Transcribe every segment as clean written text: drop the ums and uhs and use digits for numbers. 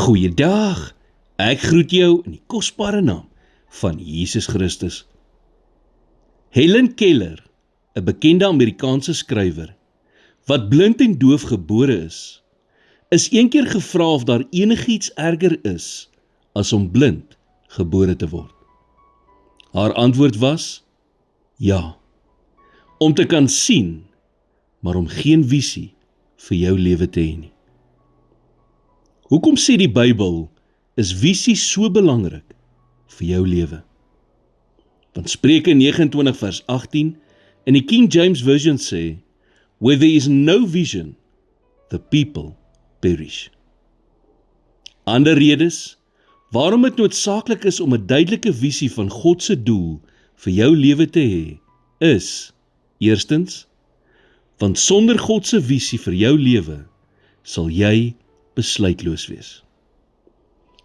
Goeiedag, ek groet jou in die kosbare naam van Jesus Christus. Helen Keller, 'n bekende Amerikaanse skrywer, wat blind en doof gebore is een keer gevra of daar enigiets erger is as om blind gebore te word. Haar antwoord was, ja, om te kan sien, maar om geen visie vir jou lewe te hê nie. Hoekom sê die Bybel, is visie so belangrik vir jou lewe? Want Spreuke 29 vers 18 in die King James Version sê, where there is no vision, the people perish. Ander redes, waarom het noodsaaklik is om 'n duidelike visie van God se doel vir jou lewe te hê, is, eerstens, want sonder God se visie vir jou lewe, sal jy besluitloos wees.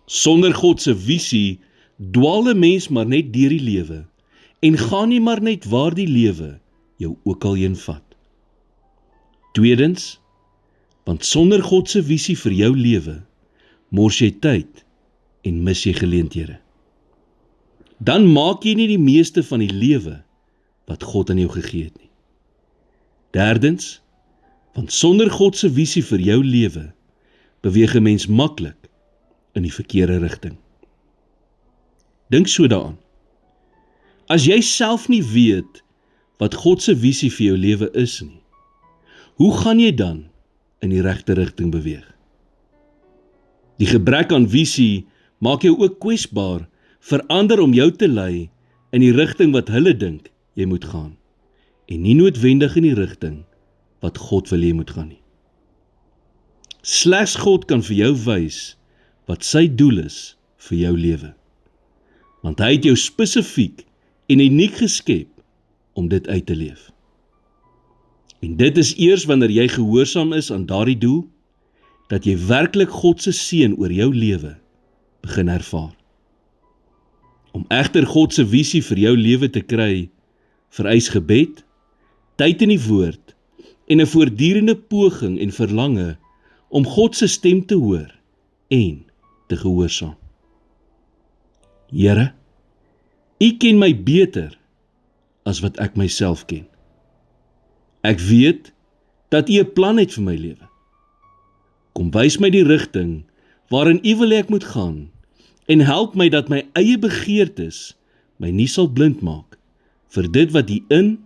Sonder God se visie, dwaal 'n mens maar net deur die lewe, en gaan nie maar net waar die lewe jou ook al heen vat. Tweedens, want sonder God se visie vir jou lewe, mors jy tyd en mis jy geleenthede. Dan maak jy nie die meeste van die lewe wat God aan jou gegee het nie. Derdens, want sonder God se visie vir jou lewe, beweeg 'n mens maklik in die verkeerde rigting. Dink so daaraan. As jy self nie weet wat God se visie vir jou lewe is nie, hoe gaan jy dan in die regte rigting beweeg? Die gebrek aan visie maak jou ook kwesbaar vir ander om jou te lei in die rigting wat hulle dink jy moet gaan, en nie noodwendig in die rigting wat God wil jy moet gaan nie. Slegs God kan vir jou wys wat sy doel is vir jou lewe, want hy het jou spesifiek en uniek geskep om dit uit te leef. En dit is eers wanneer jy gehoorsaam is aan daardie doel, dat jy werklik God se seën oor jou lewe begin ervaar. Om egter God se visie vir jou lewe te kry, vereis gebed, tyd in die woord en 'n voortdurende poging en verlange om God se stem te hoor en te gehoorsaam. Here, U ken my beter as wat ek myself ken. Ek weet dat U 'n plan het vir my lewe. Kom wys my die rigting waarin U wil hê ek moet gaan en help my dat my eie begeertes my nie sal blind maak vir dit wat U in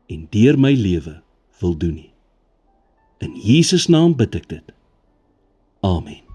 en deur my lewe wil doen nie. In Jesus naam bid ek dit. Amen.